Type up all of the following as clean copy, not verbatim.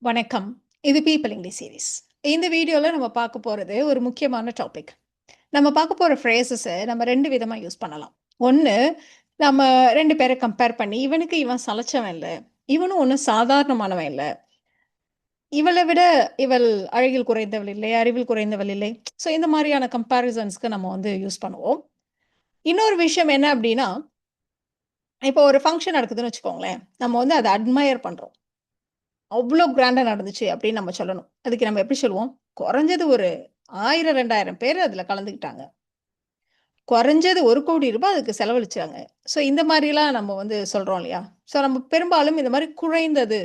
வணக்கம். இது people English series. இந்த வீடியோல நம்ம பார்க்க போறது ஒரு முக்கியமான டாபிக். நம்ம பார்க்க போற ஃப்ரேஸஸ நம்ம 2 விதமா யூஸ் பண்ணலாம். ஒண்ணு, நம்ம 2 பேர கம்பேர் பண்ணி, இவனுக்கு இவன் சலைச்சவன் இல்ல. இவனும் ஒண்ணும் சாதாரணமானவன் இல்ல. இவள விட இவள் அழகில் குறைந்தவள் இல்லை, அறிவில் குறைந்தவள் இல்லை. ஸோ இந்த மாரியான கம்பேரிசன்ஸ்க்கு நம்ம வந்து யூஸ் பண்ணுவோம். இன்னொரு விஷயம் என்ன அப்டின்னா, இப்போ ஒரு ஃபங்ஷன் நடக்குதுன்னு வச்சுக்கோங்களேன். நம்ம வந்து அத அட்மையர் பண்றோம். அவ்ளோ கிராண்டா நடந்துச்சு அப்படின்னு நம்ம சொல்லணும். அதுக்கு நம்ம எப்படி சொல்லுவோம்? குறைஞ்சது ஒரு 1000, 2000 பேர் அதுல கலந்துக்கிட்டாங்க. குறைஞ்சது ரூ. 1,00,00,000 அதுக்கு செலவழிச்சாங்க. ஸோ இந்த மாரிலாம் நம்ம வந்து சொல்றோம் இல்லையா? ஸோ நம்ம பெரும்பாலும் இந்த மாரி குறைந்தது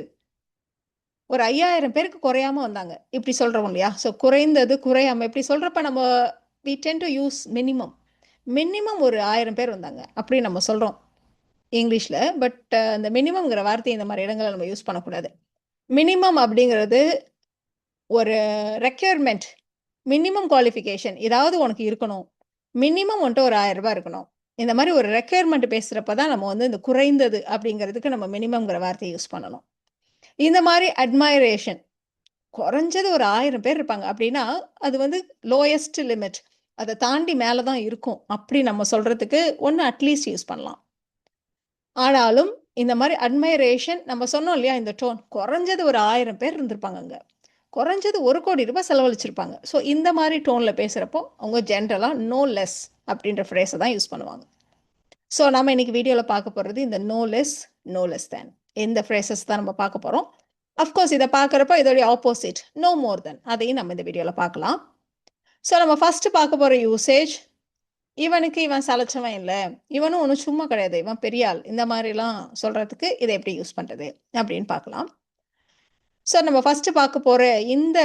ஒரு 5000 பேருக்கு குறையாம வந்தாங்க. இப்படி சொல்றோம் இல்லையா? ஸோ குறைந்தது, குறையாம இப்படி சொல்றப்ப நம்ம we tend to use minimum. Minimum ஒரு 1000 பேர் வந்தாங்க. அப்படி நம்ம சொல்றோம் இங்கிலீஷ்ல. பட் அந்த மினிமம்ங்கிற வார்த்தைய இந்த மாரி இடங்கள்ல நம்ம யூஸ் பண்ணக்கூடாது. மினிமம் அப்படிங்கிறது ஒரு ரெக்யர்மென்ட். Minimum qualification. ஏதாவது உனக்கு இருக்கணும். மினிமம் உன்ட்ட ஒரு ரூ. 1000 இருக்கணும். இந்த மாரி ஒரு ரெக்யர்மென்ட் பேசுறப்ப தான் நம்ம வந்து இந்த குறைந்தது அப்படிங்கிறதுக்கு நம்ம மினிமம்ங்கிற வார்த்தைய யூஸ் பண்ணணும். இந்த மாரி அட்மைரேஷன் குறைஞ்சது ஒரு 1000 பேர் இருப்பாங்க. அப்படின்னா, அது வந்து லோயஸ்ட் லிமிட். அத தாண்டி மேல தான் இருக்கும். அப்படி நம்ம சொல்றதுக்கு ஒண்ணு அட்லீஸ்ட் யூஸ் பண்ணலாம். ஆனாலும் இந்த மாரி அட்மைரேஷன் நம்ம சொன்னோம் இல்லையா? இந்த டோன் குறைஞ்சது ஒரு 1000 பேர் இருந்திருப்பாங்க அங்க. குறைஞ்சது ரூ. 1,00,00,000 செலவழிச்சிருப்பாங்க. ஸோ இந்த மாரி டோன்ல பேசுறப்போ, அவங்க ஜென்ரலா நோ லெஸ் அப்படின்ற ஃப்ரேஸ தான் யூஸ் பண்ணுவாங்க. ஸோ நம்ம இன்னைக்கு வீடியோல பார்க்க போறது இந்த no less, no less than. இந்த ஃப்ரேஸஸ் தான் நம்ம பார்க்க போறோம். அஃப்கோர்ஸ் இத பார்க்குறப்போ இதோடைய ஆப்போசிட் நோ மோர் தென் அதையும் நம்ம இந்த வீடியோல பார்க்கலாம். ஸோ நம்ம ஃபர்ஸ்ட் பார்க்க போற யூசேஜ், இவனுக்கு இவன் சலைச்சவன் இல்ல. இவனும் ஒண்ணும் சும்மா கிடையாது. இவன் பெரிய ஆள். இந்த மாரிலாம் சொல்றதுக்கு இத எப்படி யூஸ் பண்றது? அப்படின்னு பார்க்கலாம். ஸோ நம்ம ஃபர்ஸ்ட் பார்க்க போற இந்த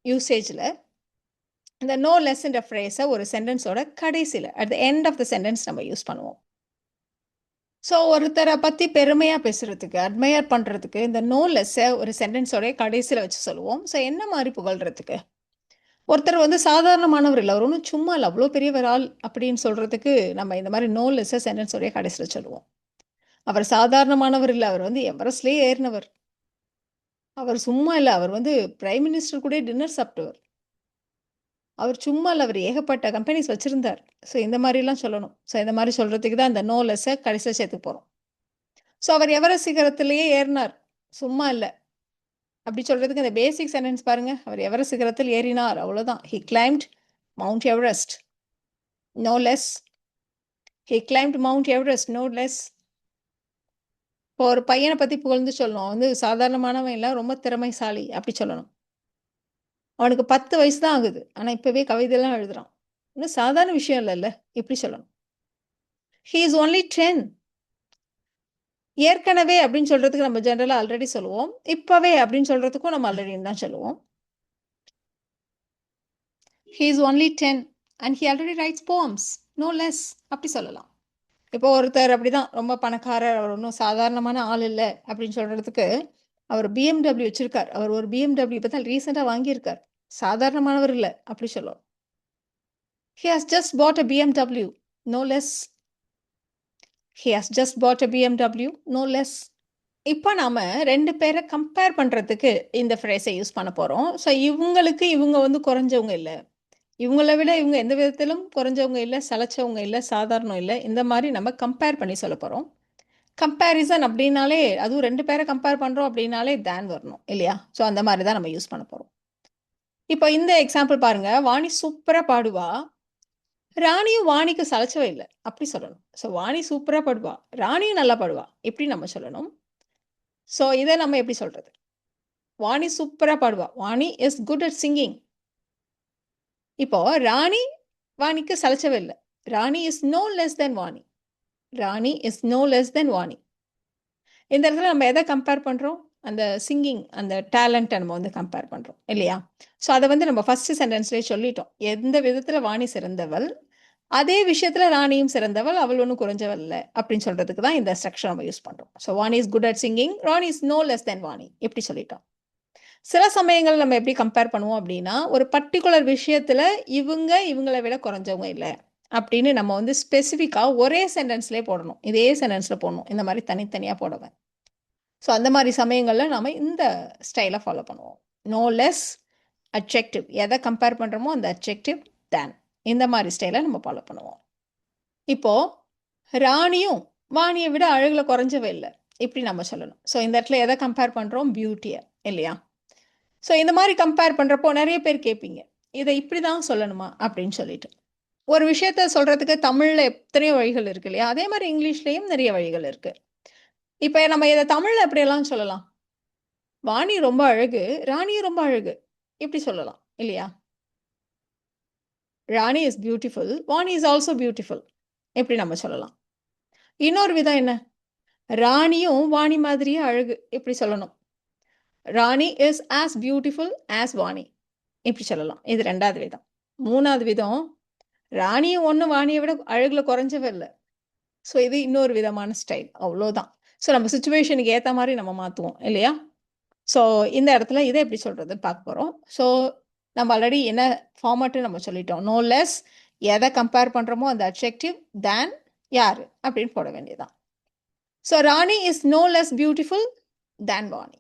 யூசேஜ்ல இந்த நோ லெஸ்ன்ற ஃப்ரேஸ ஒரு சென்டென்ஸோட கடைசில at the end of the sentence நம்ம யூஸ் பண்ணுவோம். ஸோ ஒருத்தர பத்தி பெருமையா பேசுறதுக்கு, அட்மையர் பண்றதுக்கு இந்த நோ லெஸ்ஸ ஒரு சென்டென்ஸோட கடைசில வச்சு சொல்லுவோம். ஸோ என்ன மாரி புகழ்றதுக்கு? ஒருத்தர் வந்து சாதாரணமானவர் இல்ல. அவர் ஒண்ணும் சும்மா இல்ல. அவ்ளோ பெரியவர் ஆள் அப்படின்னு சொல்றதுக்கு நம்ம இந்த மாரி நோ லெஸ்ஸ சென்டென்ஸோட கடைசில சொல்லுவோம். அவர் சாதாரணமானவர் இல்ல. அவர் வந்து எவரெஸ்ட்லயே ஏறுனவர். அவர் சும்மா இல்ல. அவர் வந்து பிரைம் மினிஸ்டர் கூடயே டின்னர் சாப்பிட்டவர். அவர் சும்மா இல்ல. அவர் ஏகப்பட்ட கம்பெனிஸ் வச்சிருந்தார். ஸோ இந்த மாரிலாம் சொல்லணும். ஸோ இந்த மாரி சொல்றதுக்கு தான் இந்த நோ லெஸ்ஸ கடைசில சேர்த்துக்க போறோம். ஸோ அவர் எவரெஸ்ட் சிகரத்திலேயே ஏறினார். சும்மா இல்ல. அப்படி சொல்றதுக்கு அந்த பேசிக் சென்டென்ஸ் பாருங்க. அவர் எவரெஸ்ட் சிகரத்தில் ஏறினார். அவ்வளோதான். He climbed Mount Everest. No less. He climbed Mount Everest. No less. இப்போ ஒரு பையன பத்தி புகழ்ந்து சொல்லணும். அவன் வந்து சாதாரணமானவன் இல்ல. ரொம்ப திறமைசாலி. அப்படி சொல்லணும். அவனுக்கு 10 வயசு தான் ஆகுது. ஆனா இப்பவே கவிதைலாம் எழுதுறான். ஒண்ணும் சாதாரண விஷயம் இல்லல்ல. இப்படி சொல்லணும். He is only 10. ஏற்கனவே அப்படின்னு சொல்றதுக்கு நம்ம ஜெனரலா ஆல்ரெடி சொல்லுவோம். இப்பவே அப்படின்னு சொல்றதுக்கும் நம்ம ஆல்ரெடின்னு தான் சொல்லுவோம். He is only 10 and he already writes poems. No less அப்படி சொல்லலாம். இப்போ ஒருத்தர் அப்படிதான் ரொம்ப பணக்காரர், அவர் ஒண்ணும் சாதாரணமான ஆள் இல்ல அப்படின்னு சொல்றதுக்கு, அவர் BMW வச்சிருக்கார். அவர் ஒரு BMW இப்ப தான் ரீசென்ட்டா வாங்கியிருக்கார். சாதாரணமானவர் இல்ல அப்படி சொல்லுவோம். He has just bought a BMW. No less. He has just bought a BMW. No less. இப்ப நாம 2 பேர கம்பேர் பண்றதுக்கு இந்த ஃப்ரேஸ யூஸ் பண்ண போறோம். ஸோ இவங்களுக்கு இவங்க வந்து குறைஞ்சவங்க இல்ல. இவங்கள விட இவங்க எந்த விதத்திலும் குறைஞ்சவங்க இல்ல, சளைச்சவங்க இல்ல, சாதாரணம் இல்ல. இந்த மாரி நம்ம கம்பேர் பண்ணி சொல்லப் போறோம். கம்பேரிசன் அப்டின்னாலே அதுவும் 2 பேர கம்பேர் பண்றோம் அப்டின்னாலே தேன் வரணும் இல்லையா? ஸோ அந்த மாரி தான் நம்ம யூஸ் பண்ண போறோம். இப்ப இந்த எக்ஸாம்பிள் பாருங்க. வாணி சூப்பரா பாடுவா. ராணியும் வாணிக்கு சளைச்சவ இல்ல. அப்டி சொல்லணும். ஸோ வாணி சூப்பரா பாடுவா. ராணியும் நல்லா பாடுவா. இப்டி நம்ம சொல்லணும். ஸோ இத நம்ம எப்படி சொல்றது? வாணி சூப்பரா பாடுவா. Vani is good at singing. இப்போ ராணி வாணிக்கு சலைச்சவ இல்ல. Rani is no less than Vani. Rani is no less than Vani. இந்த இடத்துல நம்ம எத கம்பேர் பண்றோம்? அந்த சிங்கிங், அந்த டேலண்ட்ட நம்ம வந்து கம்பேர் பண்றோம். இல்லையா? ஸோ அத வந்து நம்ம ஃபர்ஸ்ட் சென்டென்ஸ்லயே சொல்லிட்டோம். எந்த விதத்துல வாணி சிறந்தவள், அதே விஷயத்துல ராணியும் சிறந்தவள், அவள் ஒண்ணும் குறைஞ்சவள் இல்ல. அப்படின்னு சொல்றதுக்கு தான் இந்த ஸ்ட்ரக்சர் நம்ம யூஸ் பண்றோம். So Vani is good at singing. Rani is no less than Vani. இப்படி சொல்லிட்டோம். சில சமயங்கள்ல நம்ம எப்படி கம்பேர் பண்ணுவோம் அப்படின்னா, ஒரு பர்ட்டிகுலர் விஷயத்துல இவங்க, இவங்கள விட குறைஞ்சவங்க இல்ல. அப்படின்னு நம்ம வந்து ஸ்பெசிஃபிக்கா ஒரே சென்டென்ஸ்லயே போடணும். இதே சென்டென்ஸ்ல போடணும். இந்த மாரி தனித்தனியா போடல. ஸோ அந்த மாதிரி சமயங்களில் நாம் இந்த ஸ்டைலை ஃபாலோ பண்ணுவோம். நோ லெஸ் அட்ஜெக்டிவ், எதை கம்பேர் பண்ணுறோமோ அந்த அட்ஜெக்டிவ் தேன், இந்த மாதிரி ஸ்டைலை நம்ம ஃபாலோ பண்ணுவோம். இப்போது ராணியும் வாணியை விட அழகில் குறைஞ்சவே இல்லை, இப்படி நம்ம சொல்லணும். ஸோ இந்த இடத்துல எதை கம்பேர் பண்ணுறோம்? பியூட்டியை, இல்லையா? ஸோ இந்த மாதிரி கம்பேர் பண்ணுறப்போ நிறைய பேர் கேட்பீங்க, இதை இப்படி தான் சொல்லணுமா அப்படின்னு சொல்லிட்டு. ஒரு விஷயத்த சொல்கிறதுக்கு தமிழில் எத்தனையோ வழிகள் இருக்கு இல்லையா? அதே மாதிரி இங்கிலீஷ்லேயும் நிறைய வழிகள் இருக்குது. இப்போ நம்ம இதை தமிழில் எப்படியெல்லாம் சொல்லலாம்? வாணி ரொம்ப அழகு, ராணியும் ரொம்ப அழகு, இப்படி சொல்லலாம் இல்லையா? Rani is beautiful, Vani is also beautiful, எப்படி நம்ம சொல்லலாம். இன்னொரு விதம் என்ன? ராணியும் வாணி மாதிரியே அழகு, இப்படி சொல்லணும். Rani is as beautiful as Vani, இப்படி சொல்லலாம். இது ரெண்டாவது விதம். மூணாவது விதம், ராணியும் ஒன்றும் வாணியை விட அழகில் குறைஞ்சவே இல்லை. ஸோ இது இன்னொரு விதமான ஸ்டைல், அவ்வளோதான். ஸோ நம்ம சுச்சுவேஷனுக்கு ஏற்ற மாதிரி நம்ம மாற்றுவோம் இல்லையா? ஸோ இந்த இடத்துல இதை எப்படி சொல்கிறதுன்னு பார்க்க போகிறோம். ஸோ நம்ம ஆல்ரெடி என்ன ஃபார்மேட்டு நம்ம சொல்லிட்டோம். நோ லெஸ், எதை கம்பேர் பண்ணுறோமோ அந்த அட்ஜெக்டிவ் தேன் யார் அப்படின்னு போட வேண்டியதான். So Rani is no less beautiful than Vani.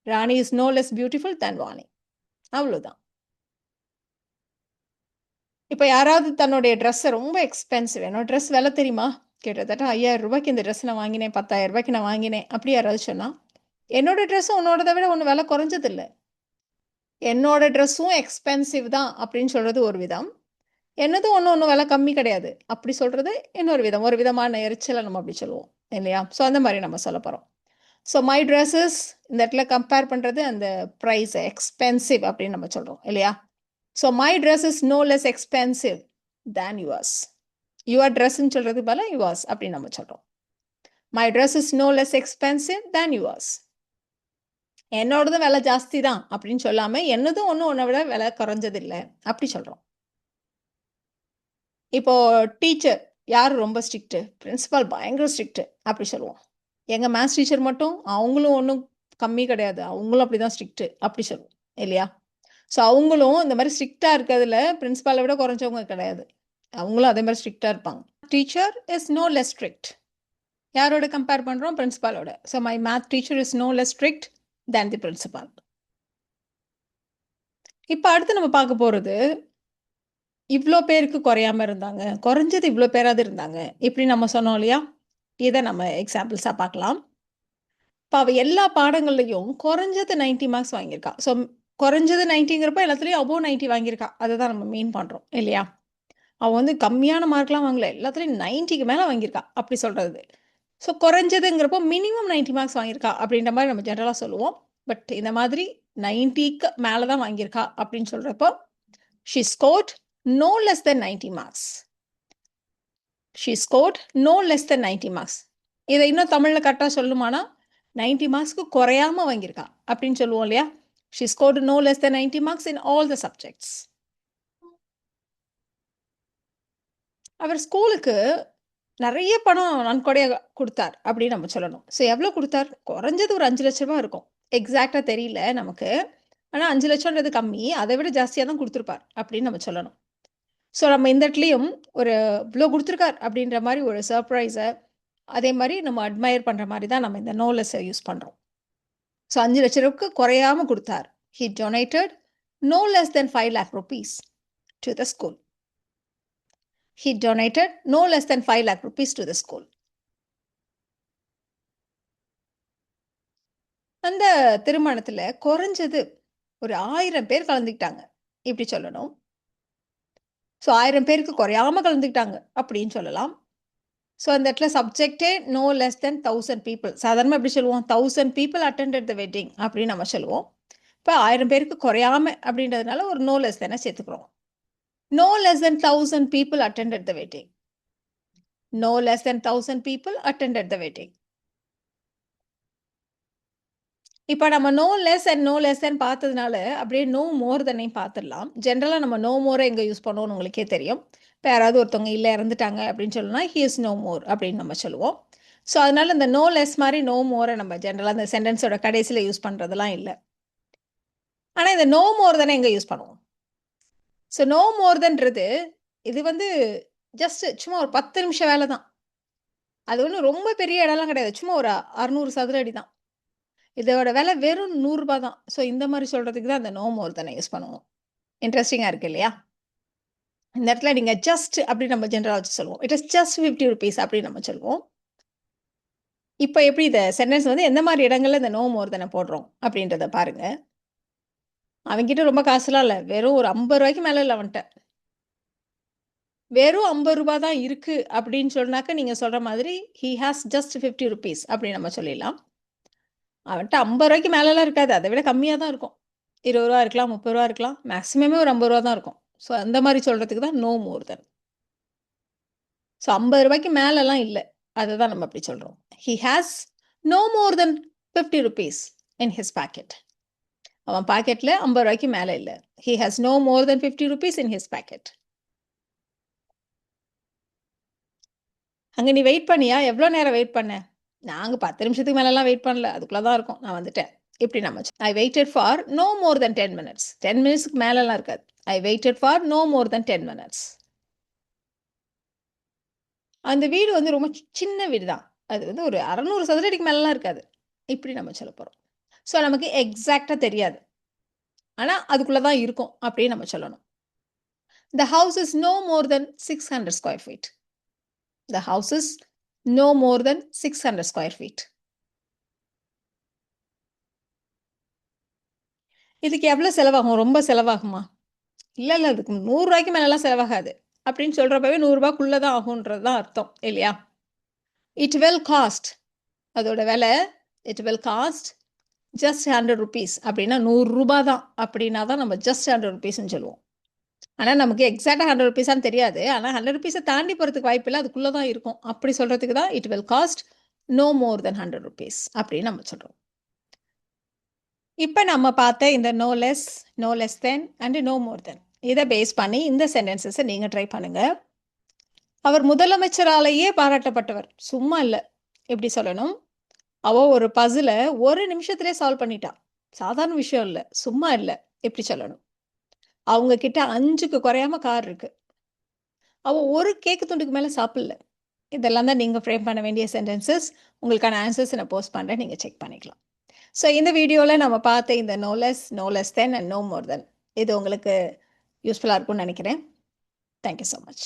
Rani is no less beautiful than Vani, அவ்வளோதான். இப்போ யாராவது தன்னுடைய ட்ரெஸ்ஸை ரொம்ப எக்ஸ்பென்சிவ், என்னோட ட்ரெஸ் விலை தெரியுமா, கிட்டத்தட்ட 5000 ரூபாய்க்கு இந்த ட்ரெஸ் நான் வாங்கினேன், 10,000 ரூபாய்க்கு நான் வாங்கினேன், அப்படி யாராவது சொன்னால், என்னோட ட்ரெஸ்ஸும் உன்னோடதை விட ஒன்றும் விலை குறைஞ்சதில்லை, என்னோட ட்ரெஸ்ஸும் எக்ஸ்பென்சிவ் தான் அப்படின்னு சொல்கிறது ஒரு விதம், என்னதும் ஒன்றும் விலை கம்மி கிடையாது அப்படி சொல்கிறது இன்னொரு விதம். ஒரு விதமான எரிச்சலை நம்ம அப்படி சொல்லுவோம் இல்லையா? ஸோ அந்த மாதிரி நம்ம சொல்ல போகிறோம். ஸோ மை ட்ரெஸ்ஸஸ், இந்த இடத்துல கம்பேர் பண்ணுறது அந்த ப்ரைஸ், எக்ஸ்பென்சிவ் அப்படின்னு நம்ம சொல்கிறோம் இல்லையா? So my dress is no less expensive than yours. Your ட்ரெஸ்ன்னு சொல்கிறது போல யுவர்ஸ் அப்படின்னு நம்ம சொல்கிறோம். My dress is no less expensive than yours. என்னோடது விலை ஜாஸ்தி தான் அப்படின்னு சொல்லாமல் என்னதும் ஒன்றும் உன்னை விட விலை குறைஞ்சதில்லை அப்படி சொல்கிறோம். இப்போது டீச்சர் யார் ரொம்ப ஸ்ட்ரிக்ட்டு? பிரின்சிபால் பயங்கர ஸ்ட்ரிக்ட்டு அப்படி சொல்லுவோம். எங்கள் மேத்ஸ் டீச்சர் மட்டும் அவங்களும் ஒன்றும் கம்மி கிடையாது, அவங்களும் அப்படி தான் ஸ்ட்ரிக்ட்டு அப்படி சொல்லுவோம் இல்லையா? ஸோ அவங்களும் இந்த மாதிரி ஸ்ட்ரிக்டாக இருக்கிறதுல பிரின்சிபாலை விட குறைஞ்சவங்க கிடையாது, அவங்களும் அதே மாதிரி ஸ்ட்ரிக்டாக இருப்பாங்க. Teacher is no less strict, யாரோட கம்பேர் பண்ணுறோம்? பிரின்சிபாலோட. So my math teacher is no less strict than the principal. இப்போ அடுத்து நம்ம பார்க்க போகிறது, இவ்வளோ பேருக்கு குறையாமல் இருந்தாங்க, குறைஞ்சது இவ்வளோ பேராது இருந்தாங்க இப்படி நம்ம சொன்னோம் இல்லையா? இதை நம்ம எக்ஸாம்பிள்ஸாக பார்க்கலாம். இப்போ அவள் எல்லா பாடங்கள்லையும் குறைஞ்சது 90 மார்க்ஸ் வாங்கியிருக்கா. ஸோ குறைஞ்சது 90ங்கிறப்ப எல்லாத்துலேயும் அபோவ் 90 வாங்கியிருக்கா, அதை தான் நம்ம மீன் பண்ணுறோம் இல்லையா? அவள் வந்து கம்மியான மார்க்லாம் வாங்கல, எல்லாத்துலேயும் 90க்கு மேலே வாங்கியிருக்கா அப்படி சொல்கிறது. ஸோ குறைஞ்சதுங்கிறப்போ மினிமம் 90 மார்க்ஸ் வாங்கியிருக்கா அப்படின்ற மாதிரி நம்ம ஜென்ரலாக சொல்லுவோம். பட் இந்த மாதிரி 90க்கு மேலே தான் வாங்கியிருக்கா அப்படின்னு சொல்கிறப்போ she scored no less than 90 marks. She scored no less than 90 marks. இதை இன்னும் தமிழில் கரெக்டாக சொல்லுமானா 90 மார்க்ஸ்க்கு குறையாமல் வாங்கியிருக்கா அப்படின்னு சொல்லுவோம் இல்லையா? She scored no less than 90 marks in all the subjects. அவர் ஸ்கூலுக்கு நிறைய பணம் நன்கொடையாக கொடுத்தார் அப்படின்னு நம்ம சொல்லணும். ஸோ எவ்வளோ கொடுத்தார்? குறைஞ்சது ஒரு 5 லட்ச ரூபா இருக்கும், எக்ஸாக்டாக தெரியல நமக்கு, ஆனால் 5 லட்சம்ன்றது கம்மி, அதை விட ஜாஸ்தியாக தான் கொடுத்துருப்பார் அப்படின்னு நம்ம சொல்லணும். ஸோ நம்ம இந்த இடத்துலையும் ஒரு இவ்வளோ கொடுத்துருக்கார் அப்படின்ற மாதிரி ஒரு சர்ப்ரைஸை, அதே மாதிரி நம்ம அட்மையர் பண்ணுற மாதிரி தான் நம்ம இந்த நோலெஸ்ஸை யூஸ் பண்ணுறோம். ஸோ 5 லட்ச ரூபாய்க்கு குறையாமல் கொடுத்தார். He donated no less than 5 lakh rupees to the school. He donated no less than 5 lakh rupees to the school. அந்த திருமணத்தில் குறைஞ்சது ஒரு 1000 பேர் கலந்துக்கிட்டாங்க இப்படி சொல்லணும். ஸோ 1000 பேருக்கு குறையாமல் கலந்துக்கிட்டாங்க அப்படின்னு சொல்லலாம். ஸோ அந்த இடத்துல சப்ஜெக்டே நோ லெஸ் தென் 1000 பீப்புள். சாதாரணமாக எப்படி சொல்லுவோம்? 1000 பீப்புள் அட்டெண்டட் த வெட்டிங் அப்படின்னு நம்ம சொல்லுவோம். இப்போ 1000 பேருக்கு குறையாமல் அப்படின்றதுனால ஒரு நோ லெஸ் தானே சேர்த்துக்கிறோம். No less than 1000 people attended the wedding. No less than 1000 people attended the wedding. இப்போ நம்ம no less and no less than பார்த்ததுனால அப்படியே நோ மோர் தென்னையும் பார்த்துடலாம். ஜென்ரலாக நம்ம நோ மோரை எங்கே யூஸ் பண்ணுவோம்னு உங்களுக்கே தெரியும். இப்போ யாராவது ஒருத்தவங்க இல்லை இறந்துட்டாங்க அப்படின்னு சொல்லணும்னா ஹி இஸ் நோ மோர் அப்படின்னு நம்ம சொல்லுவோம். ஸோ அதனால இந்த நோ லெஸ் மாதிரி நோ மோரை நம்ம ஜென்ரலாக அந்த சென்டென்ஸோட கடைசியில் யூஸ் பண்ணுறதுலாம் இல்லை. ஆனால் இந்த நோ மோர் தானே எங்கே யூஸ் பண்ணுவோம்? ஸோ நோ மோர் தென்றது இது வந்து ஜஸ்ட் சும்மா ஒரு 10 நிமிஷம் வேலை தான். அது ஒண்ணும் ரொம்ப பெரிய இடம்லாம் கிடையாது. சும்மா ஒரு 600 சதுர அடி தான். இதோட விலை வெறும் ரூ. 100 தான். ஸோ இந்த மாரி சொல்றதுக்கு தான் அந்த நோ மோர் தென யூஸ் பண்ணுவோம். இன்ட்ரஸ்டிங்கா இருக்கு இல்லையா? இந்த இடத்துல நீங்க ஜஸ்ட் அப்படின்னு நம்ம ஜெனரலா வச்சு சொல்லுவோம். இட் இஸ் ஜஸ்ட் ₹50 அப்படின்னு நம்ம சொல்லுவோம். இப்ப எப்படி இத சென்டென்ஸ் வந்து எந்த மாரி இடங்கள்ல இந்த நோ மோர் தென போடுறோம் அப்படின்றத பாருங்க. அவன்கிட்ட ரொம்ப காசுலாம் இல்ல. வெறும் ஒரு ₹50 மேல இல்ல அவன்ட்ட. வெறும் ₹50 தான் இருக்கு அப்படின்னு சொன்னாக்க, நீங்க சொல்ற மாதிரி ஹி ஹாஸ் ஜஸ்ட் ₹50 அப்படின்னு நம்ம சொல்லிடலாம். அவன்ட்ட ₹50 மேலலாம் இருக்காது. அத விட கம்மியா தான் இருக்கும். ₹20 இருக்கலாம், ₹30 இருக்கலாம். மேக்ஸிமமே ஒரு ₹50 தான் இருக்கும். ஸோ அந்த மாரி சொல்றதுக்கு தான் நோ மோர் தென். ஸோ ₹50 மேலலாம் இல்ல. அததான் நம்ம அப்படி சொல்றோம். He has no more than ₹50 in his pocket. அவன் பாக்கெட்ல ₹50 மேல இல்ல. He has no more than ₹50 in his pocket. அங்க நீ வெயிட் பண்ணியா? எவ்ளோ நேரம் வெயிட் பண்ண? நாங்க 10 நிமிஷத்துக்கு மேலலாம் வெயிட் பண்ணல. அதுக்குள்ள தான் இருக்கோம். நான் வந்துட்டேன். இப்படி நம்ம I waited for no more than 10 minutes. 10 மினிட்ஸ்க்கு மேலலாம் இருக்காது. I waited for no more than 10 minutes. அந்த வீடு வந்து ரொம்ப சின்ன வீடு தான். அது வந்து ஒரு 600 சதுர அடிக்கு மேலலாம் இருக்காது. இப்படி நம்ம சொல்லப் போறோம். ஸோ நமக்கு எக்ஸாக்ட்டா தெரியாது. ஆனா அதுக்குள்ள தான் இருக்கும் அப்படின்னு நம்ம சொல்லணும். The house is no more than 600 square feet. The house is no more than 600 square feet. இதுக்கு எவ்வளோ செலவாகும்? ரொம்ப செலவாகுமா? இல்ல. அதுக்கு ரூ. 100 மேலலாம் செலவாகாது. அப்படின்னு சொல்றப்பவே ரூ. 100க்குள்ள தான் ஆகுன்றது தான் அர்த்தம். இல்லையா? இட் வில் காஸ்ட் அதோட விலை இட் வில் காஸ்ட் ஜஸ்ட் ₹100 அப்படின்னா ரூ. 100 தான். அப்படின்னா தான் நம்ம ஜஸ்ட் ₹100ன்னு சொல்லுவோம். ஆனா நமக்கு எக்ஸாக்ட்டா ₹100 தெரியாது. ஆனா ₹100 தாண்டி போறதுக்கு வாய்ப்பில்ல. அதுக்குள்ள தான் இருக்கும். அப்படி சொல்றதுக்கு தான் it will cost no more than ₹100 அப்படின்னு நம்ம சொல்றோம். இப்ப நம்ம பார்த்த இந்த no less, no less than and no more than இத பேஸ் பண்ணி இந்த சென்டென்சஸ நீங்க ட்ரை பண்ணுங்க. அவர் முதலமைச்சராலேயே பாராட்டப்பட்டவர். சும்மா இல்ல. எப்படி சொல்லணும்? அவ ஒரு பசில 1 நிமிஷத்திலே சால்வ் பண்ணிட்டா. சாதாரண விஷயம் இல்ல. சும்மா இல்ல. எப்படி சொல்லணும்? அவங்க கிட்ட 5க்கு குறையாம கார் இருக்கு. அவ ஒரு கேக்கு துண்டுக்கு மேல சாப்பிடல. இதெல்லாம் தான் நீங்க ஃப்ரேம் பண்ண வேண்டிய சென்டென்சஸ். உங்களுக்கான ஆன்சர்ஸ் நான் போஸ்ட் பண்றேன். நீங்க செக் பண்ணிக்கலாம். ஸோ இந்த வீடியோல நம்ம பார்த்த இந்த no less, no less than and no more than இது உங்களுக்கு யூஸ்ஃபுல்லா இருக்கும்னு நினைக்கிறேன். Thank you so much.